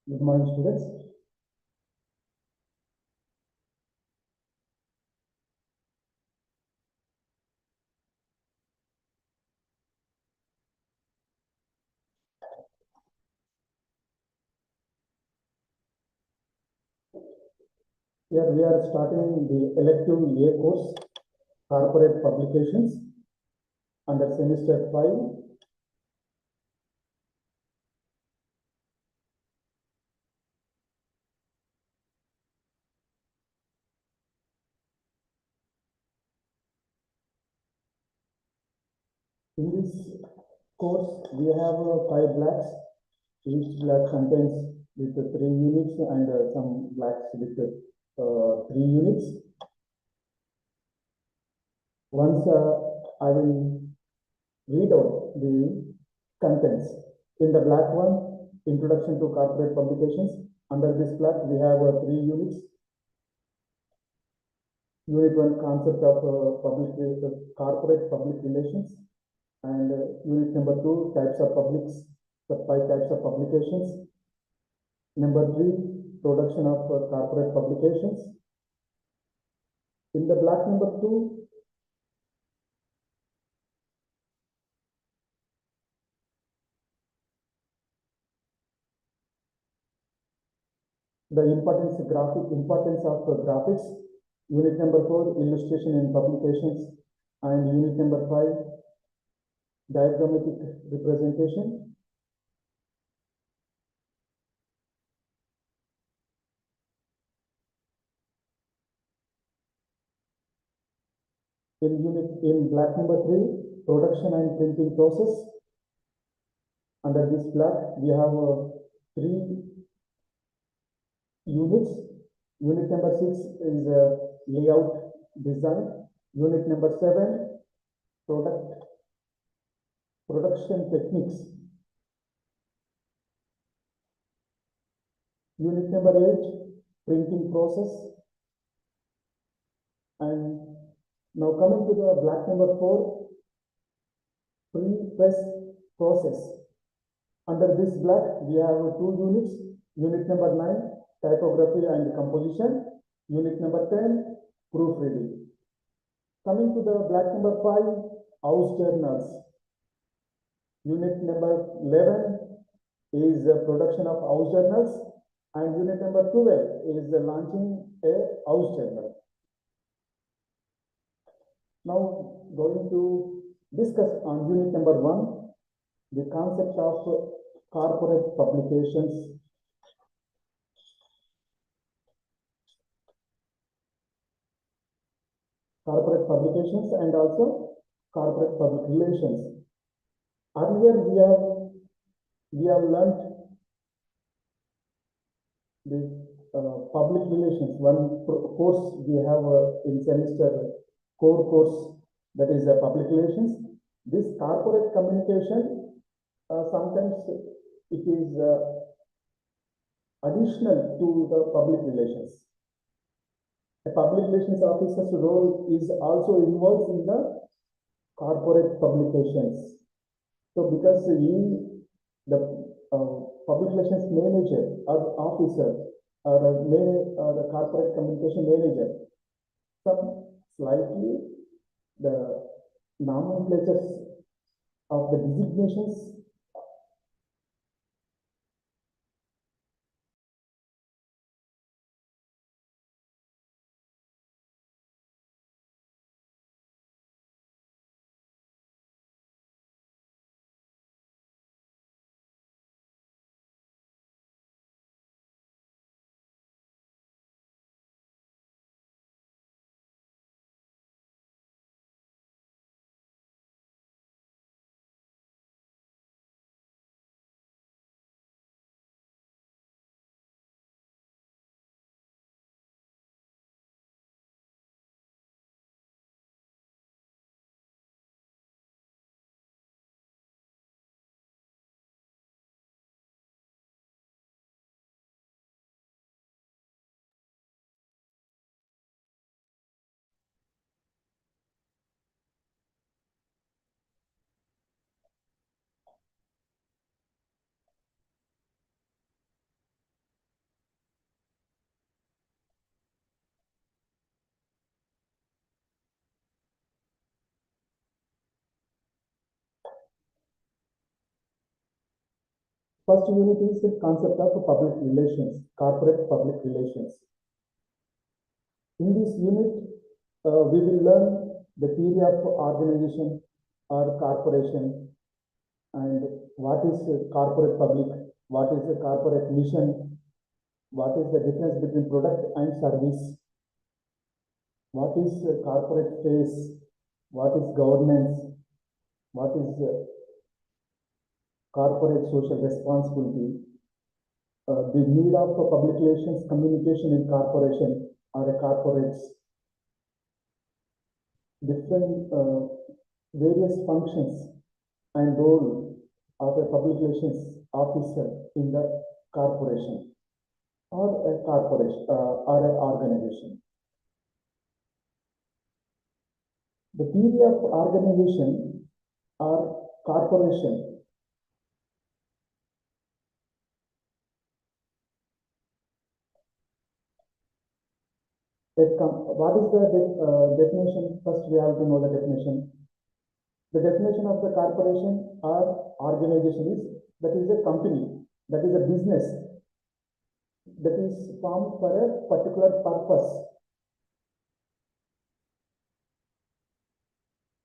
Good morning, students. Here we are starting the elective A course, Corporate Publications, under semester 5. In this course, we have 5 blocks. Each block contains with 3 units and some blocks with 3 units. Once I will read out the contents. In the block 1, Introduction to Corporate Publications. Under this block, we have 3 units. Unit 1, Concept of Corporate Public Relations. And unit number 2, types of publics, the 5 types of publications. Number 3, production of corporate publications. In the block number 2, the importance of graphics. Unit number 4, illustration in publications. And unit number 5, diagrammatic representation. In block number 3, production and printing process. Under this block, we have 3 units. Unit number 6 is layout design. Unit number 7, production techniques. Unit number 8, printing process. And now coming to the block number 4, pre-press process. Under this block, we have 2 units. Unit number 9, typography and composition. Unit number 10, proofreading. Coming to the block number 5, house journals. Unit number 11 is the production of house journals, and unit number 12 is the launching a house journal. Now going to discuss on unit number 1, the concept of corporate publications. Corporate publications and also corporate public relations. Earlier we have learned the public relations. One course we have in semester core course, that is public relations. This corporate communication, sometimes it is additional to the public relations. A public relations officer's role is also involved in the corporate publications. So because the public relations manager or officer or the corporate communication manager, some slightly the nomenclatures of the designations First unit is the concept of public relations, corporate public relations. In this unit, we will learn the theory of organization or corporation and what is corporate public, what is the corporate mission, what is the difference between product and service, what is corporate face, what is governance, what is corporate social responsibility, the need of public relations communication in corporation or corporates, different various functions and role of a public relations officer in the corporation or a corporation or an organization. The theory of organization or corporation what is the definition? First, we have to know the definition. The definition of the corporation or organization is that is a company, that is a business that is formed for a particular purpose.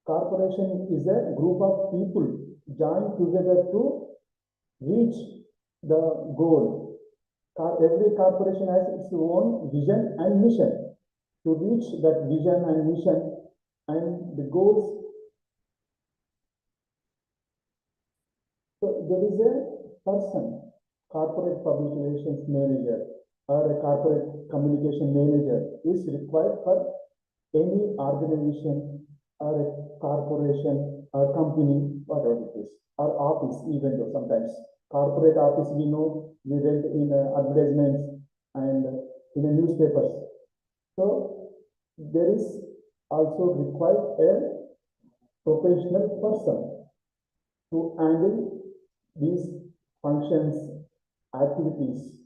Corporation is a group of people joined together to reach the goal. Every corporation has its own vision and mission. To reach that vision and mission and the goals, so there is a person, corporate public relations manager or a corporate communication manager is required for any organization or a corporation or company, whatever it is, or office, even though sometimes corporate office we know, we read in advertisements and in the newspapers. So there is also required a professional person to handle these functions, activities.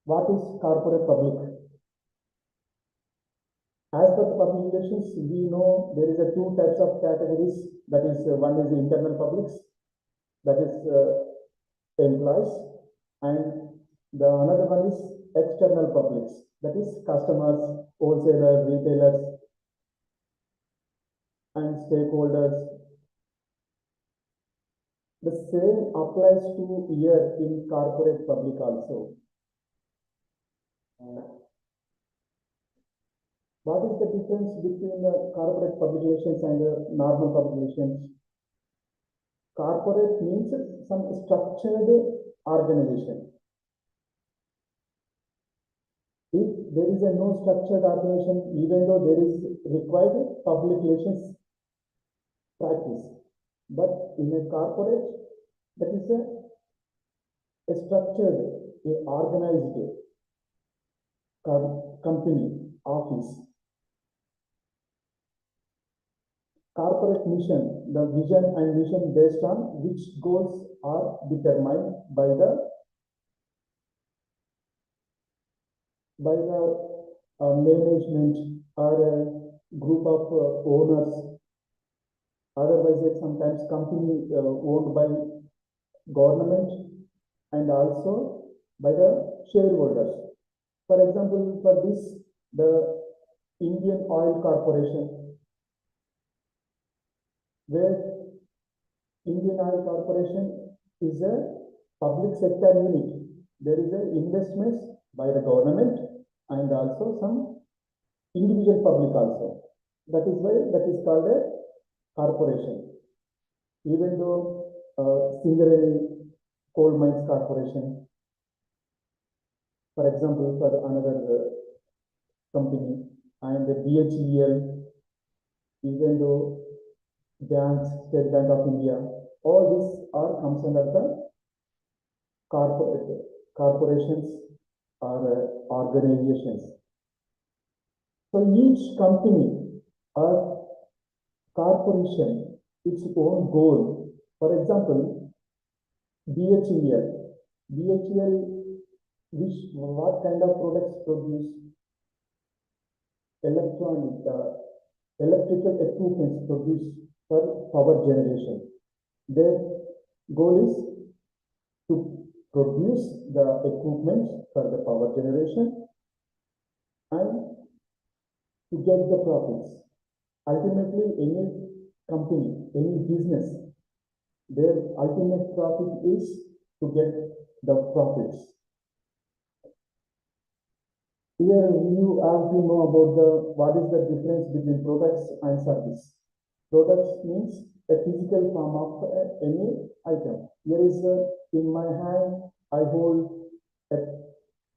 What is corporate public? As per the public relations, we know there is a two types of categories. That is, one is the internal publics, that is employees, and the another one is external publics, that is customers, wholesalers, retailers, and stakeholders. The same applies to here in corporate public also. What is the difference between the corporate public relations and the normal public relations? Corporate means some structured organization. If there is a no structured organization, even though there is required public relations practice, but in a corporate, that is a structured, a organized company, office. Corporate mission, the vision and mission based on which goals are determined by the management or a group of owners. Otherwise, it's sometimes company owned by government and also by the shareholders. For example, for this, the Indian Oil Corporation, where Indian Oil Corporation is a public sector unit. There is an investments by the government and also some individual public also. That is why that is called a corporation. Even though Singareni Coal Mines Corporation, for example, for another company, and the BHEL, even though banks, State Bank of India, all these are comes under the corporations or organizations. So each company or corporation, its own goal. For example, BHEL, what kind of products produce? Electrical equipments produce for power generation. Their goal is to produce the equipment for the power generation and to get the profits. Ultimately, any company, any business, their ultimate profit is to get the profits. Here you have to know about what is the difference between products and service. Products means a physical form of any item. Here is in my hand, I hold a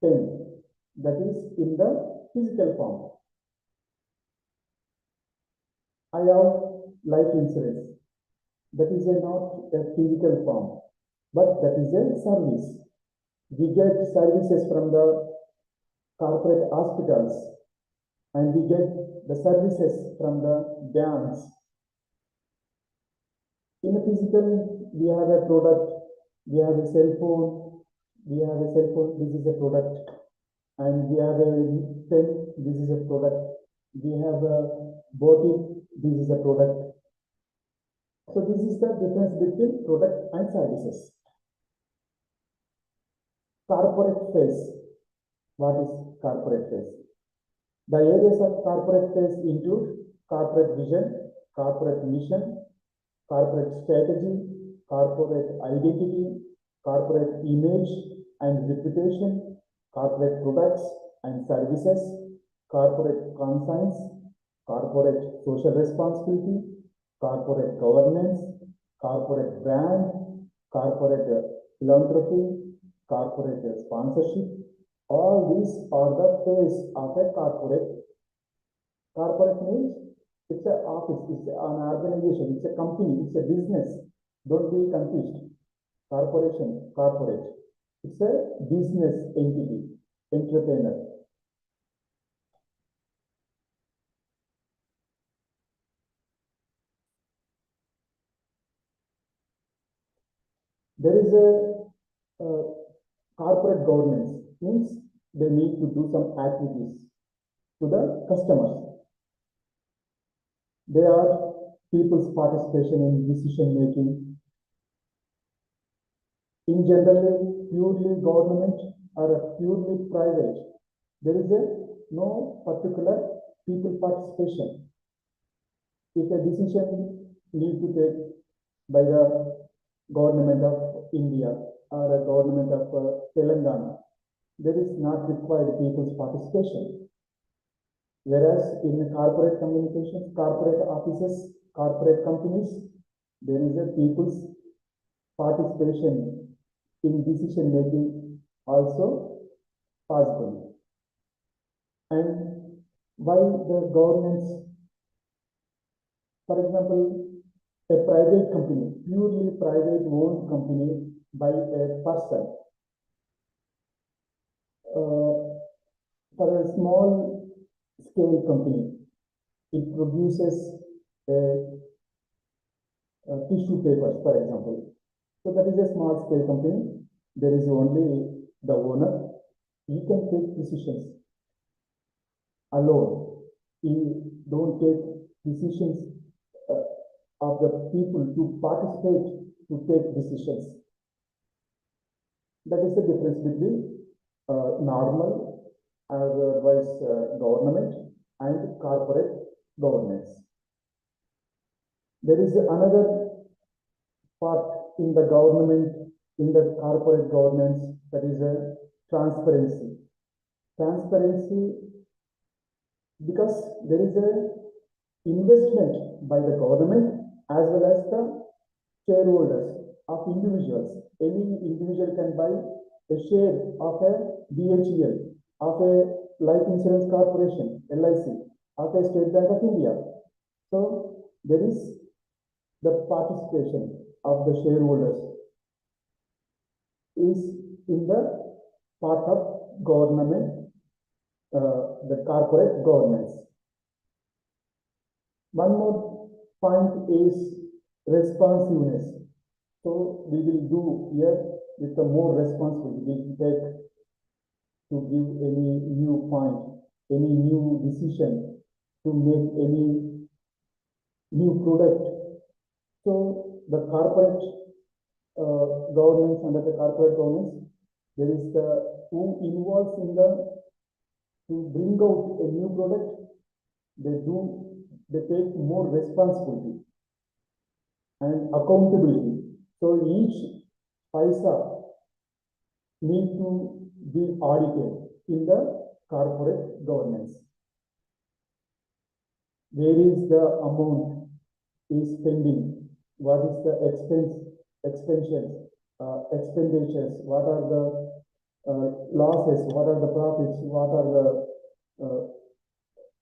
pen that is in the physical form. I have life insurance. That is not a physical form, but that is a service. We get services from the corporate hospitals and we get the services from the banks. In a physical, we have a product, we have a cell phone, this is a product, and we have a pen, this is a product, we have a bottle, this is a product. So this is the difference between product and services. Corporate phase. What is corporate phase? The areas of corporate phase include corporate vision, corporate mission, corporate strategy, corporate identity, corporate image and reputation, corporate products and services, corporate conscience, corporate social responsibility, corporate governance, corporate brand, corporate philanthropy, corporate sponsorship. All these are the phase of a corporate. Corporate means it's an office, it's an organization, it's a company, it's a business. Don't be confused. Corporation, corporate. It's a business entity, entrepreneur. There is a corporate governance, means they need to do some activities to the customers. They are people's participation in decision making. In general, purely government or purely private, there is no particular people participation. If a decision need to take by the government of India or a government of Telangana, there is not required people's participation. Whereas in corporate communications, corporate offices, corporate companies, there is a people's participation in decision making also possible. And why the governance, for example, a private company, purely private owned company by a person, for a small scale company, it produces tissue papers, for example. So that is a small scale company. There is only the owner. He can take decisions alone. He don't take decisions of the people to participate to take decisions. That is the difference between normal otherwise government and corporate governance. There is another part in the government, in the corporate governance, that is a transparency. Transparency, because there is a investment by the government as well as the shareholders of individuals. Any individual can buy a share of a BHEL, of a life insurance corporation, LIC, of a State Bank of India. So there is the participation of the shareholders is in the part of government, the corporate governance. One more point is responsiveness. So we will do here with the more responsibility. We will take to give any new point, any new decision, to make any new product So the corporate governance, under the corporate governance, there is the who involves in the to bring out a new product, they take more responsibility and accountability. So each paisa need to be audited in the corporate governance. Where is the amount is spending? What is the expenditures? What are the losses? What are the profits?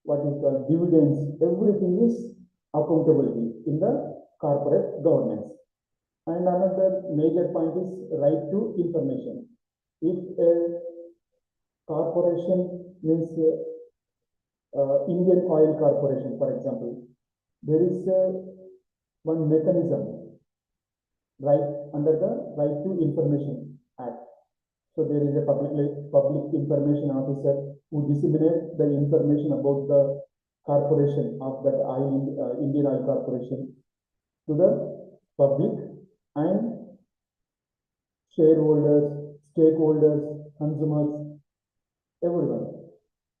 What is the dividends? Everything is accountability in the corporate governance. And another major point is right to information. If a corporation means Indian Oil Corporation, for example, there is one mechanism right under the Right to Information Act. So there is a public information officer who disseminates the information about the corporation of that Indian Oil Corporation to the public and shareholders, stakeholders, consumers, everyone.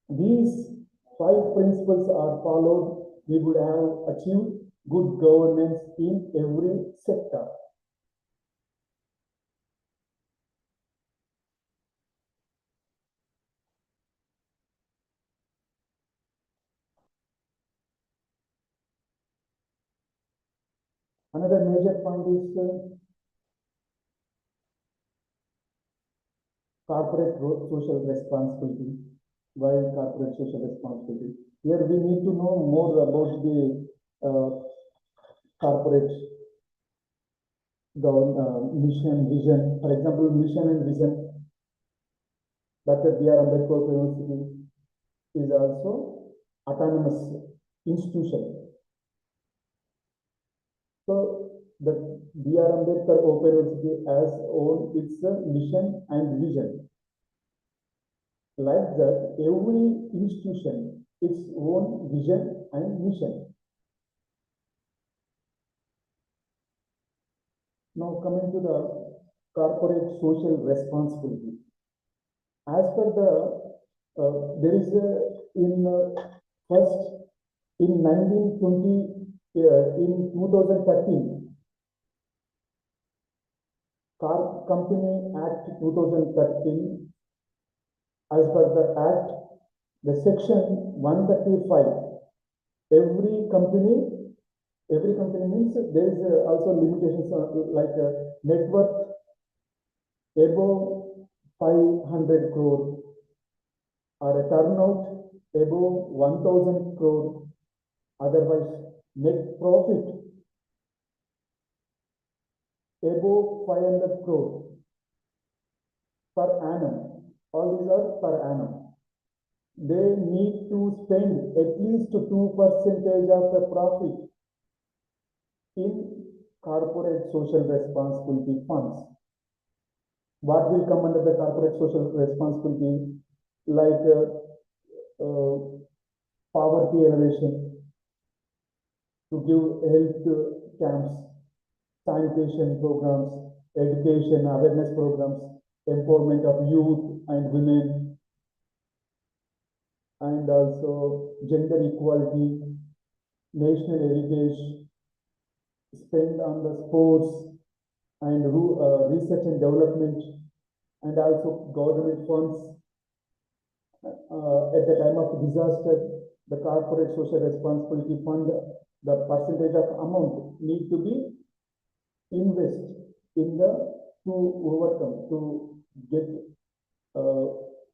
These 5 principles are followed, we would have achieved good governance in every sector. Another major point is corporate social responsibility. Why corporate social responsibility? Here we need to know more about the corporate mission, vision. For example, mission and vision. Dr. B.R. Ambedkar University is also autonomous institution. So the B.R. Ambedkar Open University has own its mission and vision. Like that, every institution its own vision and mission. Now coming to the corporate social responsibility. As per the, there is first in 1920, in 2013, Car Company Act 2013, as per the Act, the section 135, every company means there is also limitations like net worth above 500 crore or a turnout above 1000 crore, otherwise net profit above 500 crore per annum. All these are per annum. They need to spend at least 2% of the profit in corporate social responsibility funds. What will come under the corporate social responsibility? Like poverty elevation, to give health camps, sanitation programs, education, awareness programs, empowerment of youth and women, and also gender equality, national heritage, spend on the sports and research and development, and also government funds. At the time of disaster, the corporate social responsibility fund, the percentage of amount need to be invest in the to overcome, to get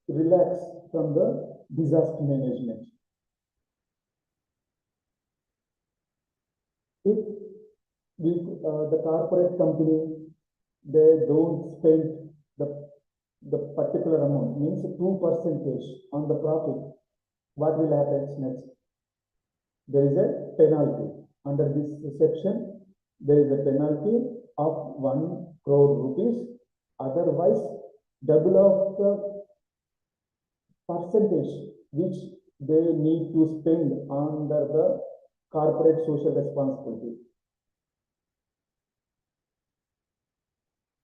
relax from the disaster management. If the corporate company, they don't spend the particular amount, means 2% on the profit, what will happen next? There is a penalty. Under this section, there is a penalty of 1 crore rupees. Otherwise, double of the percentage which they need to spend under the corporate social responsibility.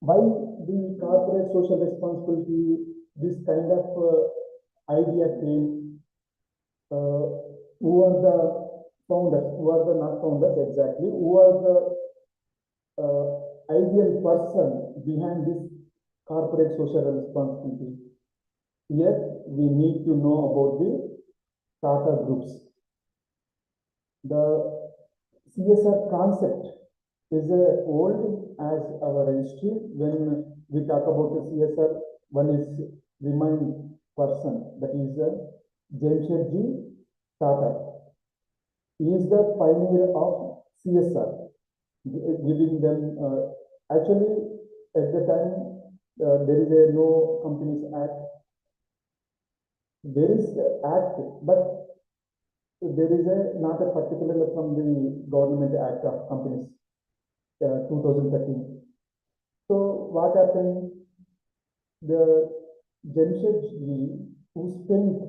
Why the corporate social responsibility, this kind of idea came, who are the founders, who are the not founders exactly, who are the ideal person behind this corporate social responsibility. Here we need to know about the Tata groups. The CSR concept is old as our history. When we talk about the CSR, one is remind person, that is Jamshedji Tata. He is the pioneer of CSR, giving them actually at the time there is a no companies act. There is act, but there is not a particular from the government act of companies 2013. So what happened? The Jamshedji who spent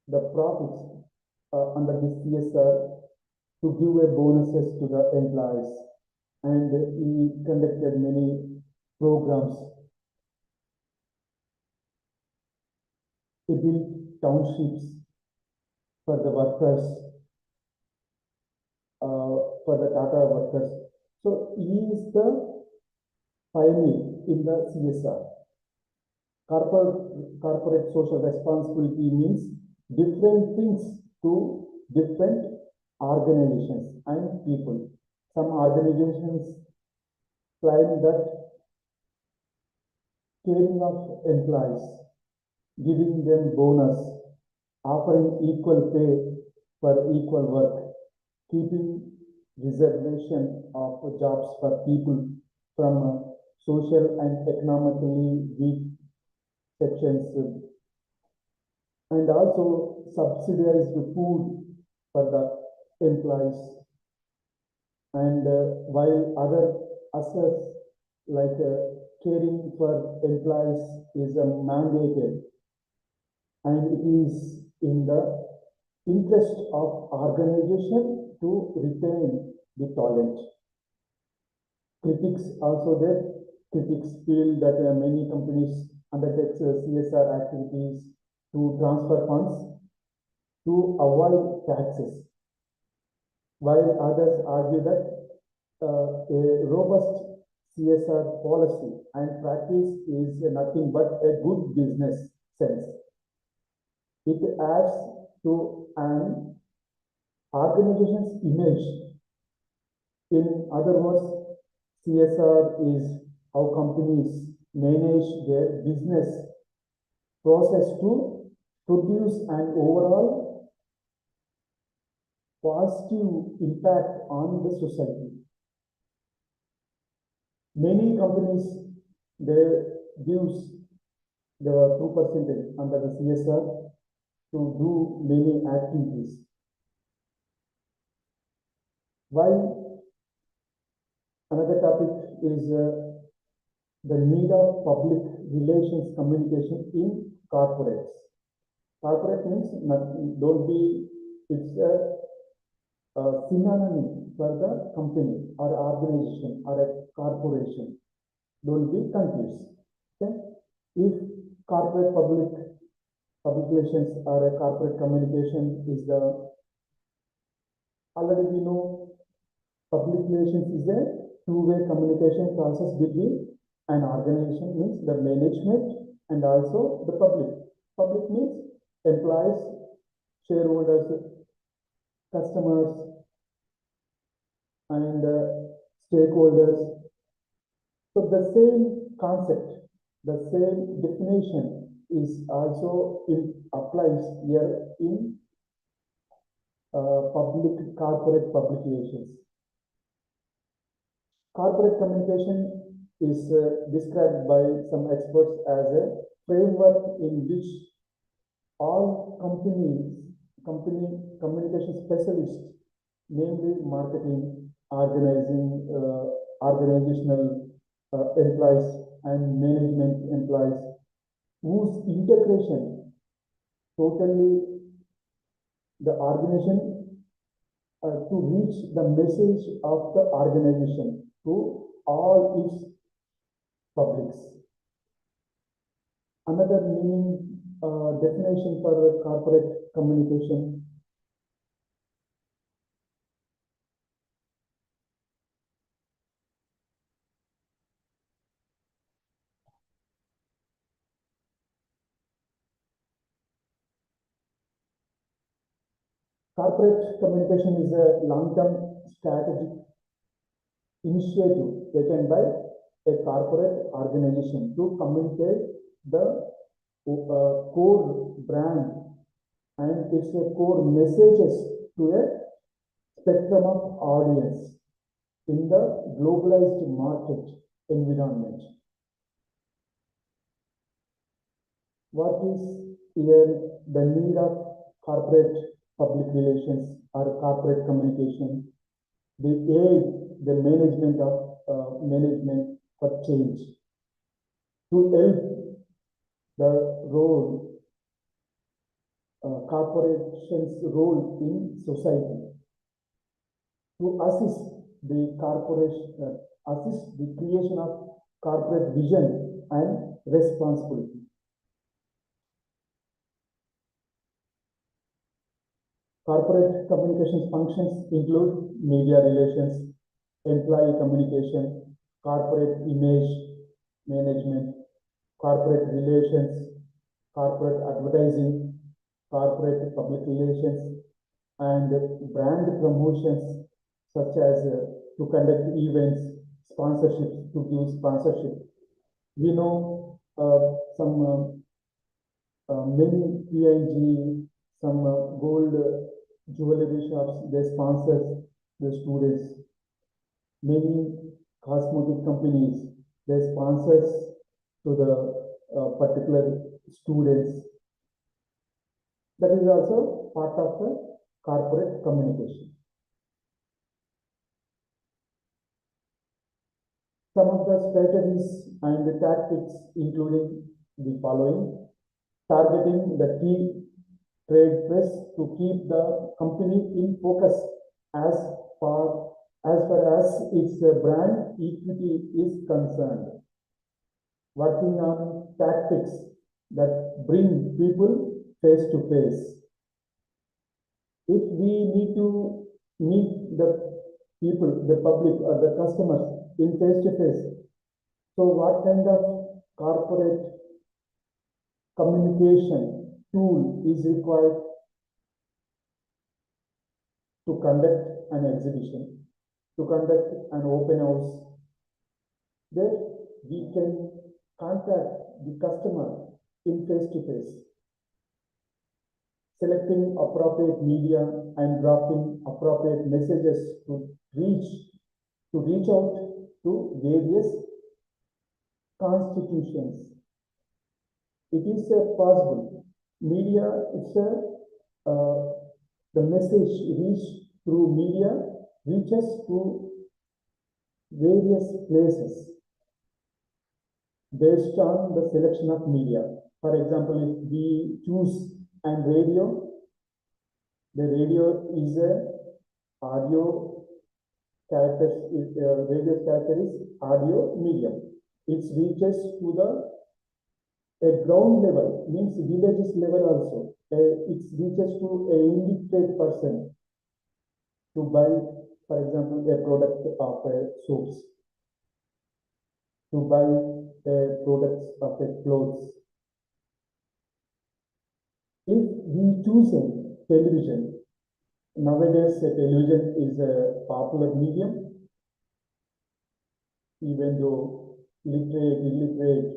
the profits under this CSR to give a bonuses to the employees, and he conducted many programs. He built townships for the workers, for the Tata workers. So he is the pioneer in the CSR. Corporate social responsibility means different things to different organizations and people. Some organizations claim that caring of employees, giving them bonus, offering equal pay for equal work, keeping reservation of jobs for people from social and economically weak sections, and also subsidized food for the employees. And while other assets like caring for employees is mandated, and it is in the interest of organization to retain the talent. Critics also there. Critics feel that many companies undertake CSR activities to transfer funds to avoid taxes, while others argue that a robust CSR policy and practice is nothing but a good business sense. It adds to an organization's image. In other words, CSR is how companies manage their business process to produce an overall positive impact on the society. Many companies, they gives the 2% under the CSR to do many activities. While another topic is the need of public relations communication in corporates. Corporate means nothing, don't be, it's a synonym for the company or organization or a corporation. Don't be confused. Okay? If corporate public relations or a corporate communication is the, already we know public relations is a two-way communication process between an organization, means the management, and also the public. Public means employees, shareholders, customers, and stakeholders. So the same concept, the same definition is also applies here in corporate public relations. Corporate communication is described by some experts as a framework in which all communication specialists, namely marketing, organizational employees and management employees, whose integration totally the organization to reach the message of the organization to all its publics. Another meaning definition for corporate communication. Corporate communication is a long-term strategic initiative taken by a corporate organization to communicate the core brand and its core messages to a spectrum of audience in the globalized market environment. What is here the need of corporate public relations or corporate communication? They aid the management of management for change to help the role corporations role in society, to assist the corporation assist the creation of corporate vision and responsibility. Corporate communications functions include media relations, employee communication, corporate image management, corporate relations, corporate advertising, corporate public relations, and brand promotions, such as to conduct events, sponsorships, to give sponsorship. We know some many P&G, some gold jewelry shops, they sponsor the students. Many cosmetic companies, they sponsors to the particular students. That is also part of the corporate communication. Some of the strategies and the tactics including the following: targeting the key trade press to keep the company in focus as far as its brand equity is concerned. Working on tactics that bring people face to face. If we need to meet the people, the public or the customers in face to face, so what kind of corporate communication tool is required? To conduct an exhibition, to conduct an open house. There we can contact the customer in face to face. Selecting appropriate media and drafting appropriate messages to reach out to various constitutions. It is possible. Media, it's the message through media reaches to various places based on the selection of media. For example, if we choose an radio, the radio is a audio character, radio character is audio medium. It reaches to the a ground level, means villages level also. It reaches to a illiterate person to buy, for example, a product of soaps, to buy products of clothes. If we choose a television, nowadays television is a popular medium, even though literate, illiterate,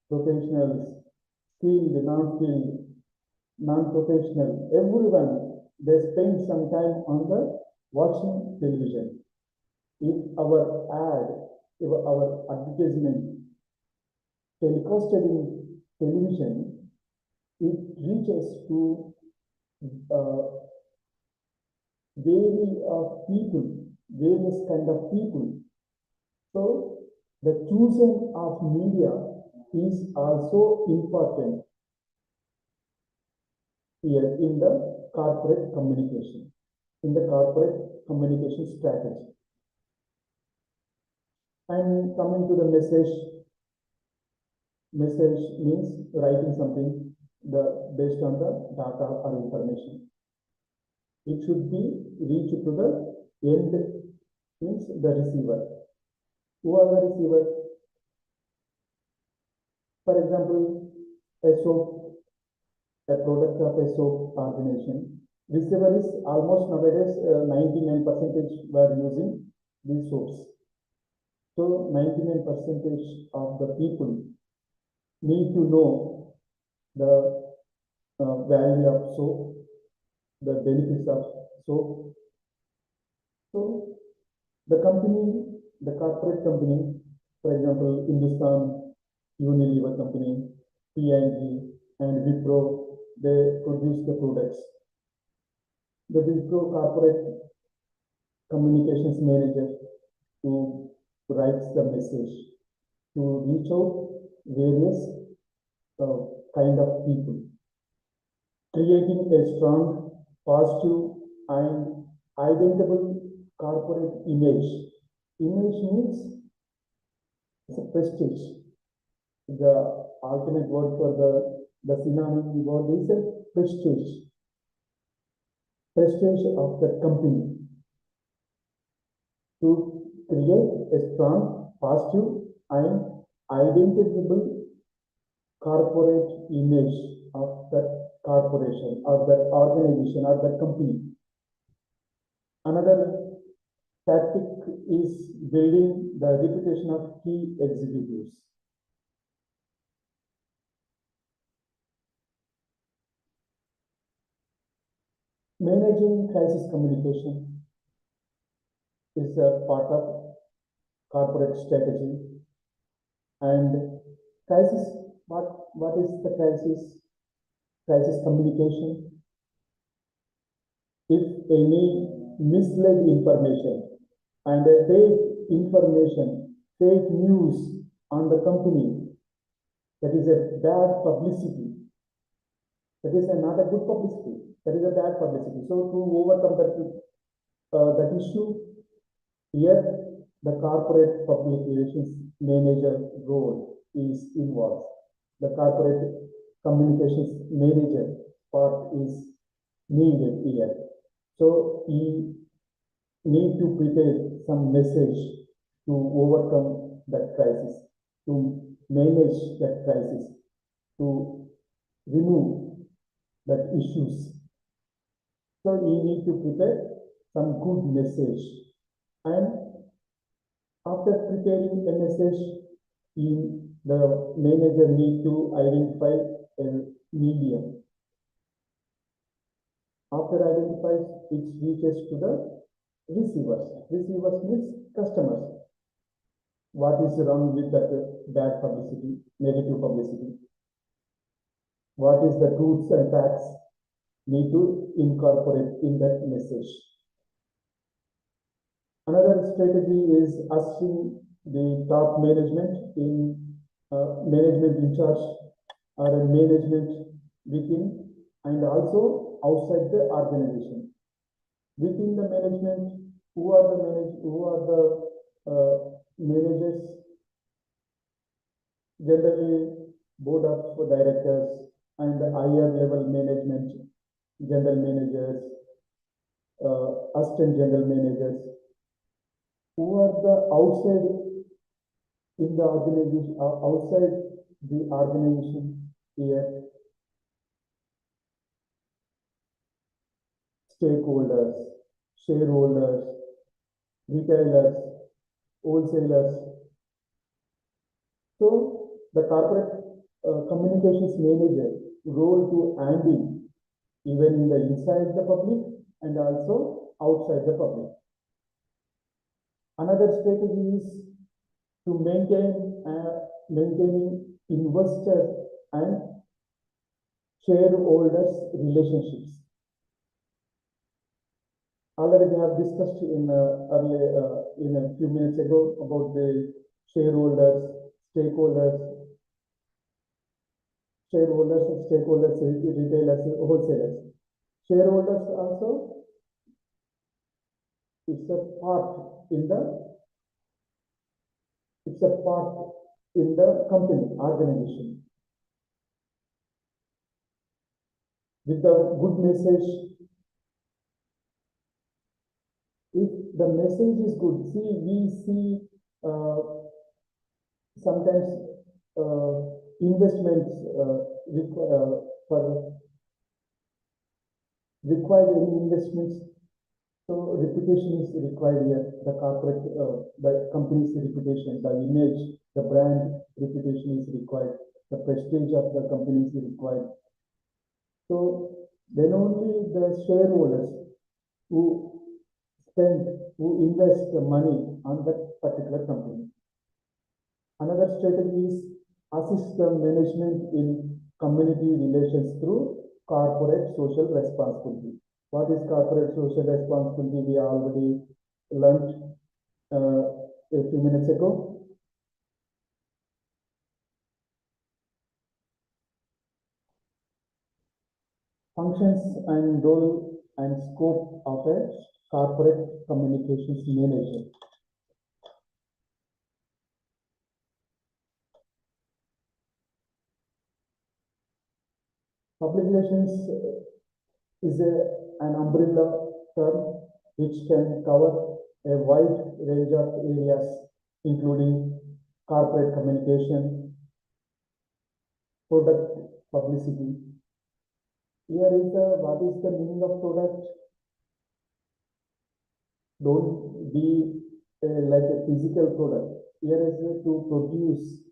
professionals, skilled, non-skilled, non-professional, everyone, they spend some time on the watching television. If our ad, if our advertisement telecasted in television, it reaches to various kind of people. So the choosing of media is also important here in the corporate communication, strategy. And coming to the message, message means writing something based on the data or information. It should be reached to the end, means the receiver. Who are the receiver? For example, a soap, a product of a soap organization. Receiver is almost nowadays 99% were using these soaps. So 99% of the people need to know the value of soap, the benefits of soap. So the company, the corporate company, for example, Hindustan Unilever company, P&G, and Wipro, they produce the products. The Wipro corporate communications manager who writes the message to reach out various kind of people, creating a strong, positive, and identifiable corporate image. Image means it's a prestige. The alternate word for the synonym word is a prestige. Prestige of the company to create a strong, positive, and identifiable corporate image of that corporation or that organization or that company. Another tactic is building the reputation of key executives. Managing crisis communication is a part of corporate strategy. And crisis, what is the crisis? Crisis communication. If any misled information and fake information, fake news on the company, that is a bad publicity. That is not a good publicity. That is a bad publicity. So to overcome that issue, here the corporate public relations manager role is involved. The corporate communications manager part is needed here. So he need to prepare some message to overcome that crisis, to manage that crisis, to remove that issues. So you need to prepare some good message. And after preparing a message, the manager need to identify a medium. After identifies, it reaches to the receivers. Receivers means customers. What is wrong with that bad publicity, negative publicity? What is the truths and facts need to incorporate in that message? Another strategy is asking the top management management in charge or management within and also outside the organization. Within the management, who are the managers? Generally, board of directors and the higher level management, general managers, assistant general managers, who are the outside in the organization, outside the organization here. Stakeholders, shareholders, retailers, wholesalers. So the corporate communications manager role to handle even in the inside the public and also outside the public. Another strategy is to maintaining investor and shareholders relationships. Already we have discussed in a few minutes ago about the shareholders, stakeholders, retailers, wholesalers. Shareholders also is a part in the step part in the company organization. With the good message, if the message is good, we see sometimes investments for required any investments. So reputation is required here. The corporate, the company's reputation, the image, the brand reputation is required. The prestige of the company is required. So then only the shareholders who invest the money on that particular company. Another strategy is assist the management in community relations through corporate social responsibility. What is corporate social responsibility? We already learned a few minutes ago. Functions and role and scope of a corporate communications manager. Public relations is an umbrella term which can cover a wide range of areas, including corporate communication, product publicity. Here is what is the meaning of product? Don't be like a physical product. Here is to produce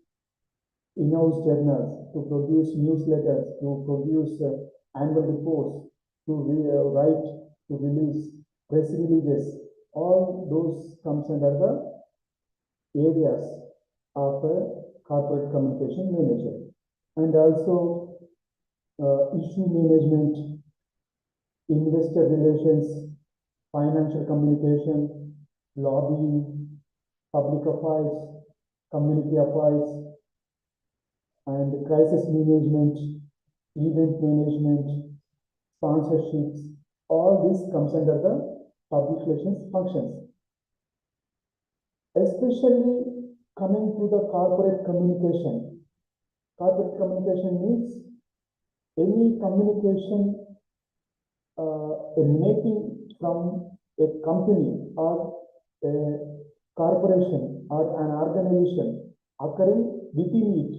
in-house journals, to produce newsletters, to produce annual reports, to write, to release press releases. All those comes under the areas of a corporate communication manager. And also issue management, investor relations, financial communication, lobbying, public affairs, community affairs, and crisis management, event management, sponsorships. All this comes under the public relations functions. Especially coming to the corporate communication. Corporate communication means any communication emanating from a company or a corporation or an organization occurring within it.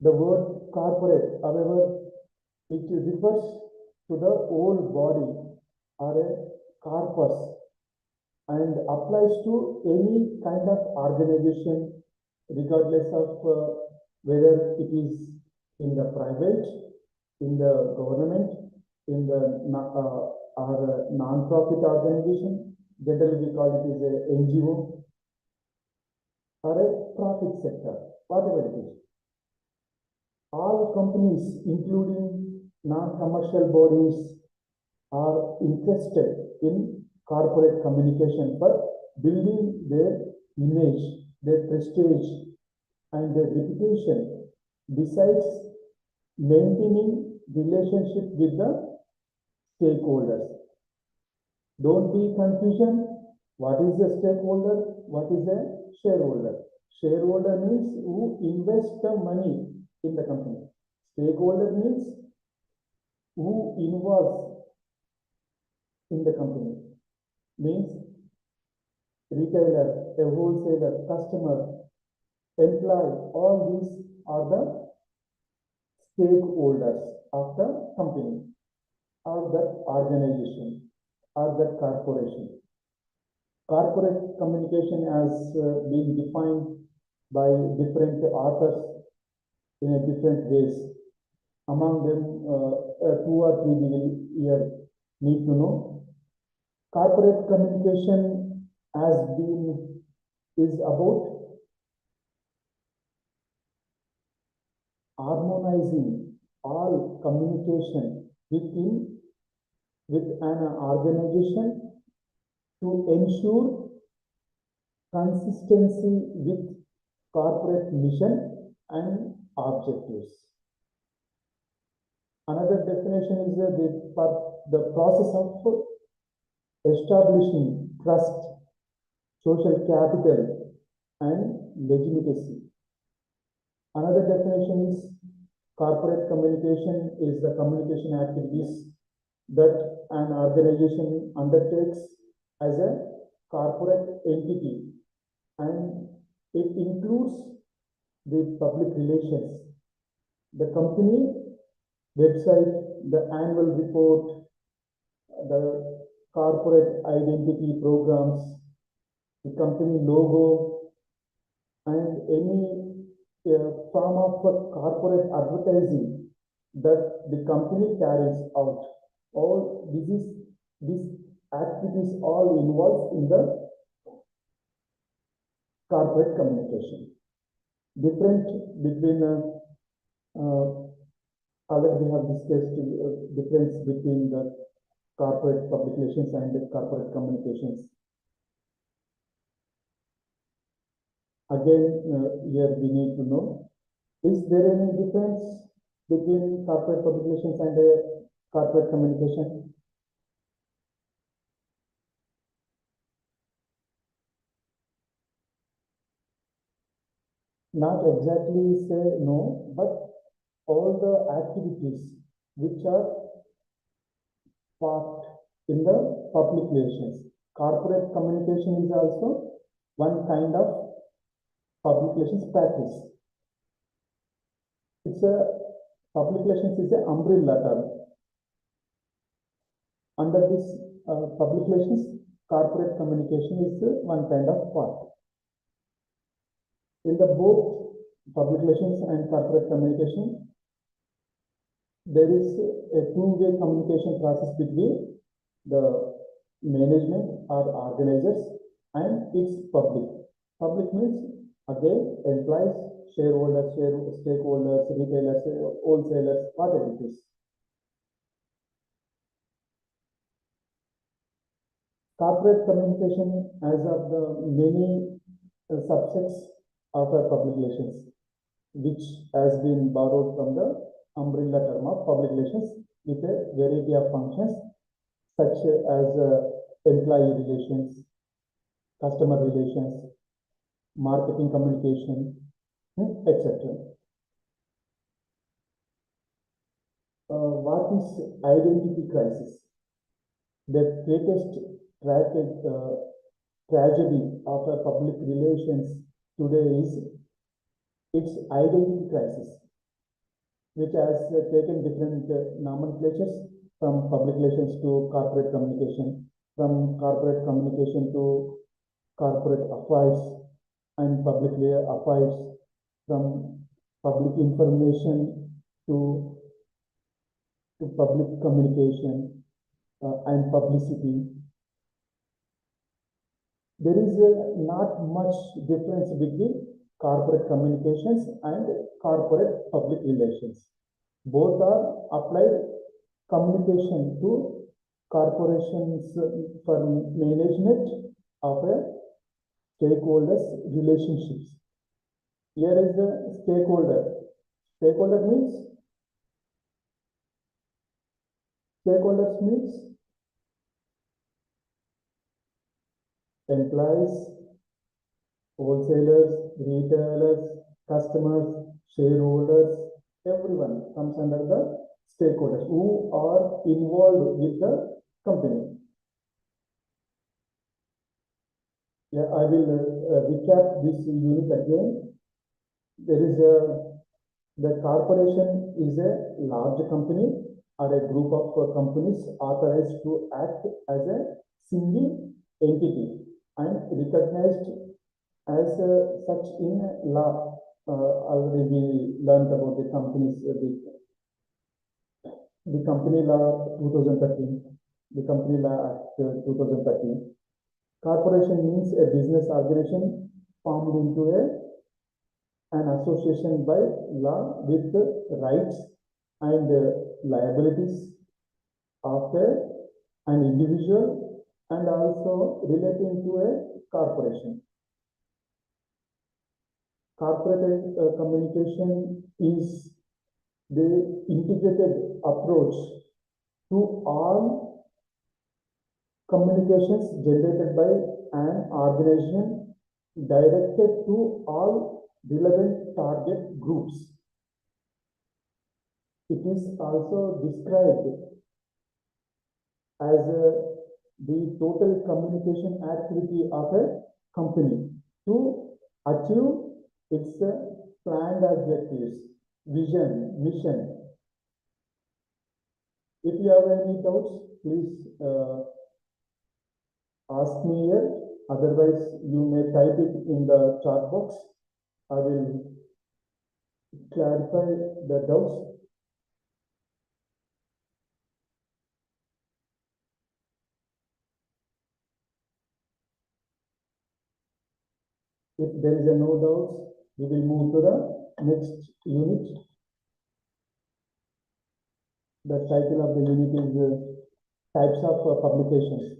The word corporate, however, it refers to the whole body or a corpus and applies to any kind of organization, regardless of whether it is in the private, in the government, in the non-profit organization. Generally, we call it as a NGO or a profit sector, whatever it is. All companies, including non-commercial bodies, are interested in corporate communication for building their image, their prestige, and their reputation, besides maintaining relationship with the stakeholders. Don't be confusion. What is a stakeholder? What is a shareholder? Shareholder means who invests the money in the company. Stakeholder means who involves in the company. Means retailer, a wholesaler, customer, employee, all these are the stakeholders of the company or that organization or that corporation. Corporate communication has been defined by different authors in a different ways. Among them, 2 or 3 we will here need to know. Corporate communication is about harmonizing all communication with an organization to ensure consistency with corporate mission and objectives. Another definition is the process of establishing trust, social capital, and legitimacy. Another definition is corporate communication is the communication activities that an organization undertakes as a corporate entity, and it includes the public relations, the company website, the annual report, the corporate identity programs, the company logo, and any form of corporate advertising that the company carries out. All these activities all involved in the corporate communication. Different between already we have discussed difference between the corporate public relations and the corporate communications. Again, here we need to know, is there any difference between corporate public relations and corporate communication? Not exactly say no, but all the activities which are part in the public relations. Corporate communication is also one kind of public relations practice. It's a public relations is an umbrella term. Under this public relations, corporate communication is one kind of part. In the both public relations and corporate communication, there is a two-way communication process between the management or organizers and its public. Public means again employees, shareholders, stakeholders, retailers, wholesalers, whatever it is. Corporate communication as of the many subsets of public relations, which has been borrowed from the umbrella term of public relations with a variety of functions such as employee relations, customer relations, marketing communication, etc. What is identity crisis? The greatest tragedy of a public relations today is its identity crisis, which has taken different nomenclatures from public relations to corporate communication, from corporate communication to corporate affairs and public affairs, from public information to public communication and publicity. There is not much difference between corporate communications and corporate public relations. Both are applied communication to corporations for management of a stakeholders relationships. Here is the stakeholder. Stakeholders means employees, wholesalers, retailers, customers, shareholders, everyone comes under the stakeholders who are involved with the company. Yeah, I will recap this unit again. There is the corporation is a large company or a group of companies authorized to act as a single entity and recognized as such in law. Already we learned about the companies, the company law 2013, the company law act 2013. Corporation means a business organization formed into an association by law with the rights and liabilities of an individual and also relating to a corporation. Corporate communication is the integrated approach to all communications generated by an organization directed to all relevant target groups. It is also described as the total communication activity of a company to achieve its planned objectives, vision, mission. If you have any doubts, please ask me here. Otherwise, you may type it in the chat box. I will clarify the doubts. If there is no doubts, we will move to the next unit. The title of the unit is types of publications.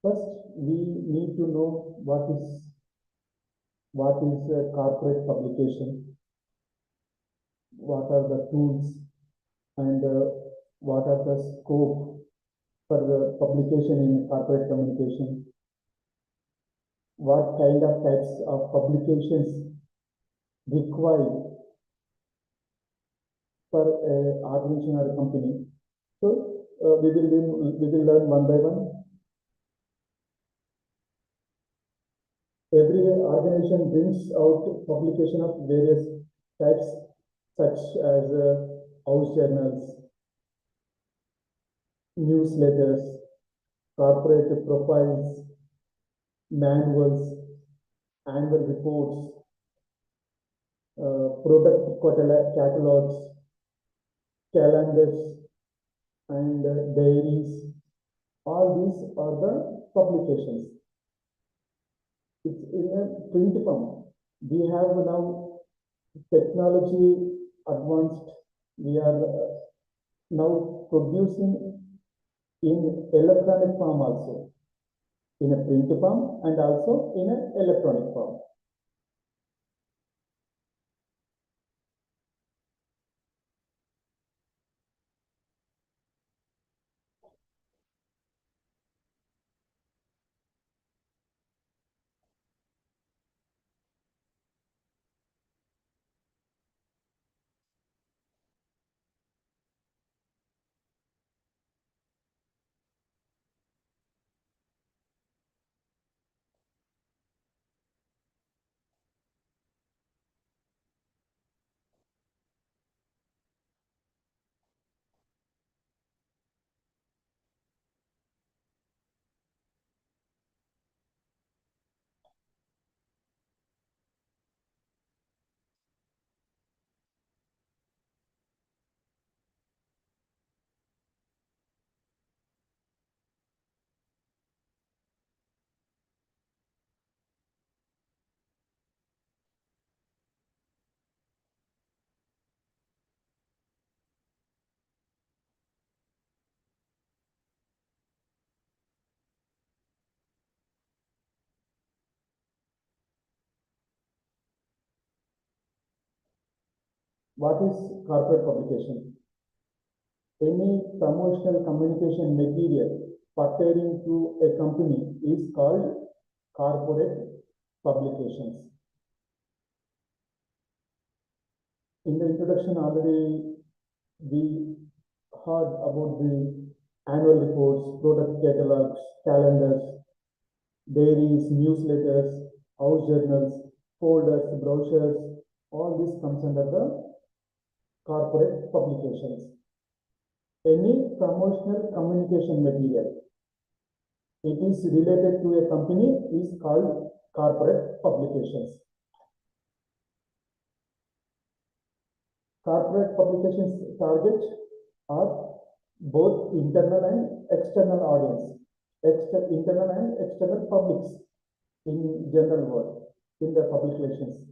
First, we need to know what is a corporate publication, what are the tools, and what are the scope for the publication in corporate communication. What kind of types of publications required for an organization or a company. So we will learn one by one. Every organization brings out publication of various types, such as house journals, newsletters, corporate profiles, manuals, annual reports, product catalogs, calendars, and diaries. All these are the publications. It's in a print form. We have now technology advanced. We are now producing in electronic form also, in a print form and also in an electronic form. What is corporate publication? Any promotional communication material pertaining to a company is called corporate publications. In the introduction already we heard about the annual reports, product catalogs, calendars, diaries, newsletters, house journals, folders, brochures. All this comes under the corporate publications. Any promotional communication material, it is related to a company, is called corporate publications. Corporate publications target are both internal and external audience, internal and external publics in general word, in the publications.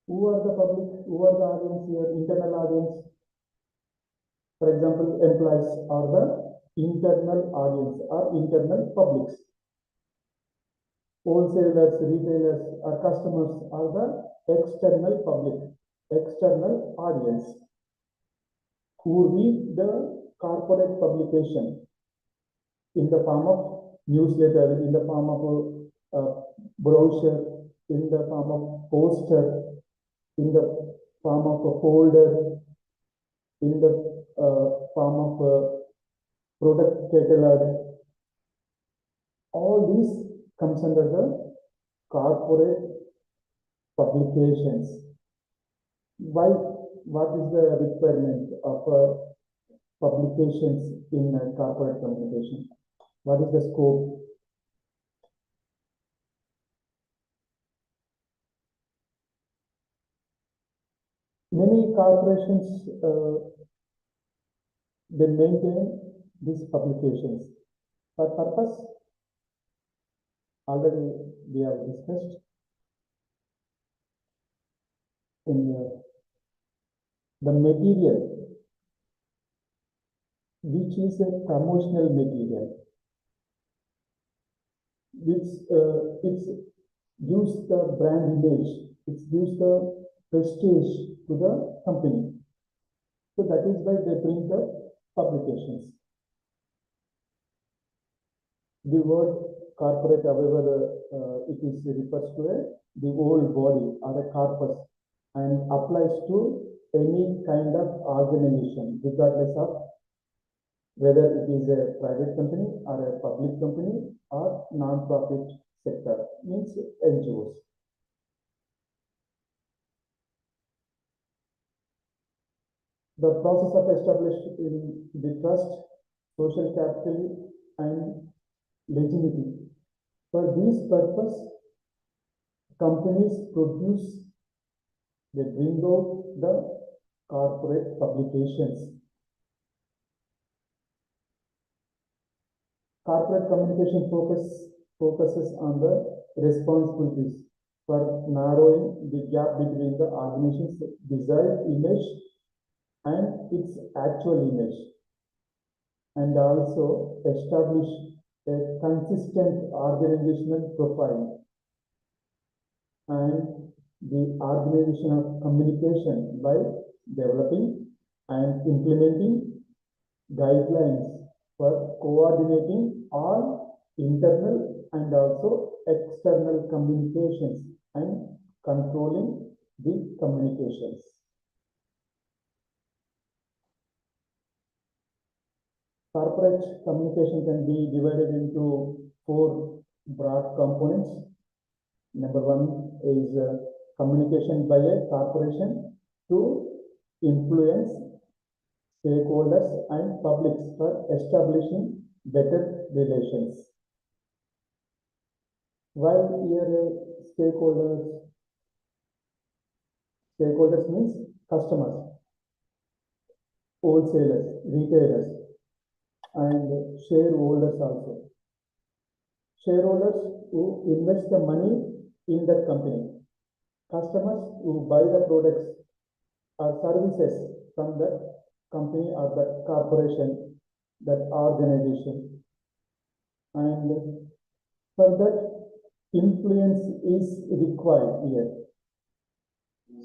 Who are the public? Who are the audience here? Internal audience. For example, employees are the internal audience or internal publics. Wholesalers, retailers, or customers are the external public, external audience who read the corporate publication in the form of newsletter, in the form of brochure, in the form of poster, in the form of a folder, in the form of a product catalog. All these comes under the corporate publications. Why? What is the requirement of publications in corporate communication? What is the scope? Many corporations they maintain these publications for purpose already we have discussed in the material which is a promotional material which it gives the brand image, it gives the prestige to the company. So that is why they bring the publications. The word corporate, however, it is refers to the whole body or a corpus and applies to any kind of organization, regardless of whether it is a private company or a public company or non-profit sector, means NGOs. The process of establishing the trust, social capital, and legitimacy. For this purpose, companies produce, they bring out the corporate publications. Corporate communication focuses on the responsibilities for narrowing the gap between the organization's desired image and its actual image, and also establish a consistent organizational profile and the organization of communication by developing and implementing guidelines for coordinating all internal and also external communications and controlling the communications. Corporate communication can be divided into 4 broad components. Number 1 is communication by a corporation to influence stakeholders and publics for establishing better relations. While here stakeholders means customers, wholesalers, retailers, and shareholders also. Shareholders who invest the money in that company. Customers who buy the products or services from that company or that corporation, that organization. And for that, influence is required here.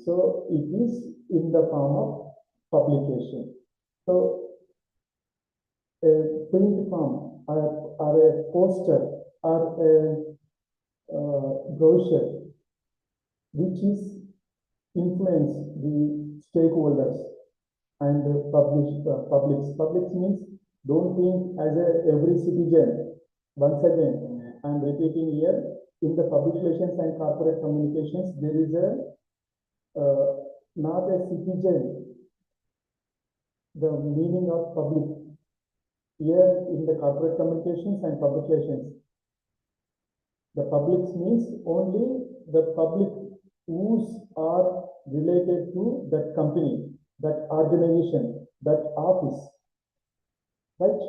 So it is in the form of publication. So a print form or a poster or a brochure which is influence the stakeholders and the publics. Publics means don't think as every citizen. Once again, I am repeating here, in the public relations and corporate communications, there is not a citizen, the meaning of public. Here in the corporate communications and public relations, the publics means only the public whose are related to that company, that organization, that office, right?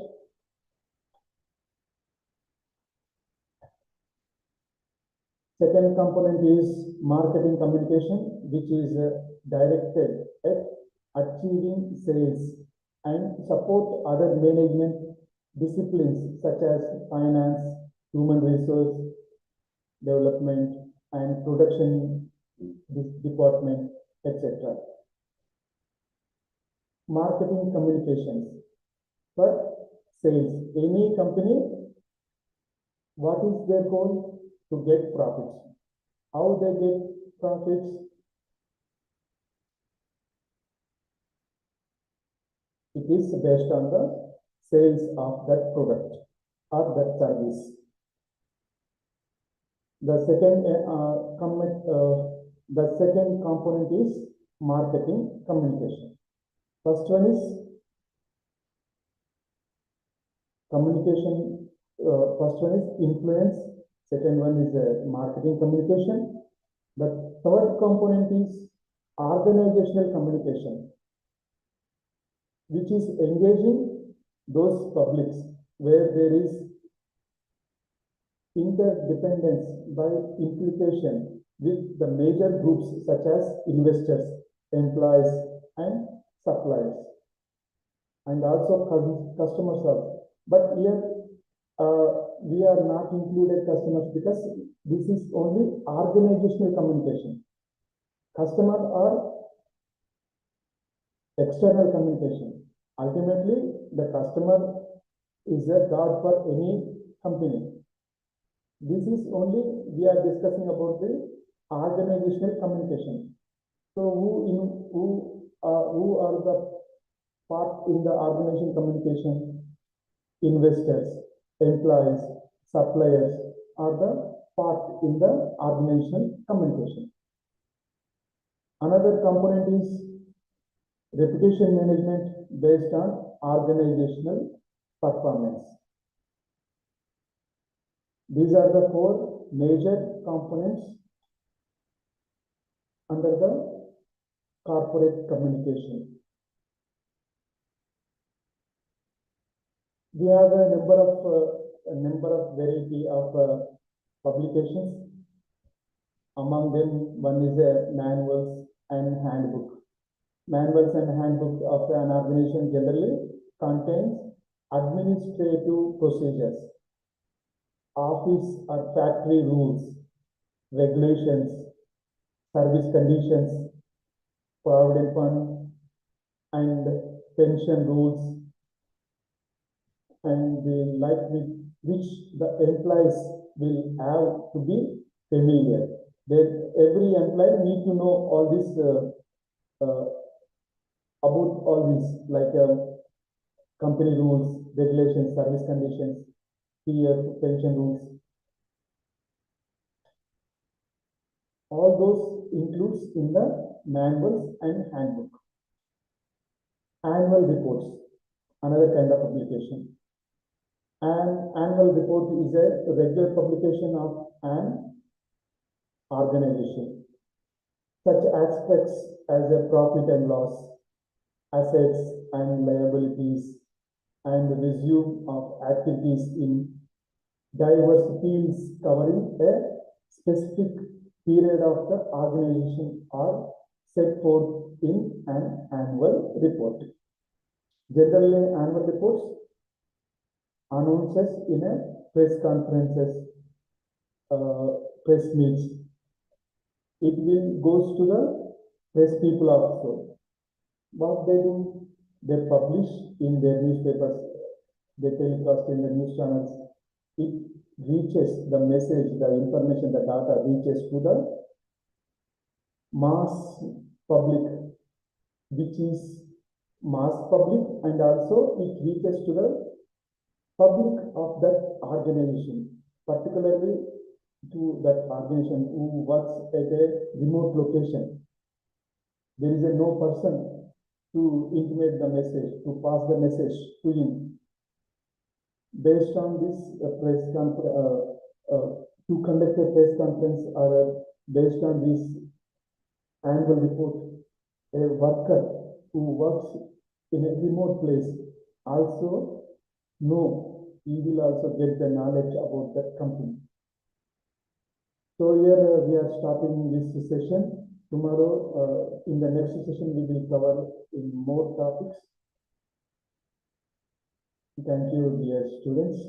Second component is marketing communication, which is directed at achieving sales and support other management disciplines such as finance, human resource development, and production department, etc. Marketing communications for sales. Any company, what is their goal? To get profits. How they get profits? It is based on the sales of that product or that service. The second component is marketing communication. First one is communication. First one is influence. Second one is marketing communication. The third component is organizational communication, which is engaging those publics where there is interdependence by implication with the major groups such as investors, employees, and suppliers, and also customers also. But here we are not included customers because this is only organizational communication. Customer or external communication. Ultimately, the customer is a god for any company. This is only we are discussing about the organizational communication. So who are the part in the organization communication? Investors, employees, suppliers are the part in the organization communication. Another component is reputation management based on organizational performance. These are the four major components under the corporate communication. We have a number of variety of publications. Among them, one is manuals and handbook. Manuals and handbook of an organization generally contains administrative procedures, office or factory rules, regulations, service conditions, provident fund, and pension rules, and the like with which the employees will have to be familiar. Every employee need to know all this about all these, like company rules, regulations, service conditions, PF, pension rules. All those includes in the manuals and handbook. Annual reports, another kind of publication. An annual report is a regular publication of an organization. Such aspects as a profit and loss, assets and liabilities, and resume of activities in diverse fields covering a specific period of the organization are set forth in an annual report. Generally, annual reports announces in a press conferences, press meets. It will goes to the press people also. What they do, they publish in their newspapers, they telecast in the news channels. It reaches the message, the information, the data reaches to the mass public, which is mass public, and also it reaches to the public of that organization, particularly to that organization who works at a remote location. There is no person to intimate the message, to pass the message to him. Based on this to conduct a press conference, or based on this annual report, a worker who works in a remote place also he will also get the knowledge about that company. So here we are stopping this session. Tomorrow, in the next session, we will cover in more topics. Thank you, dear students.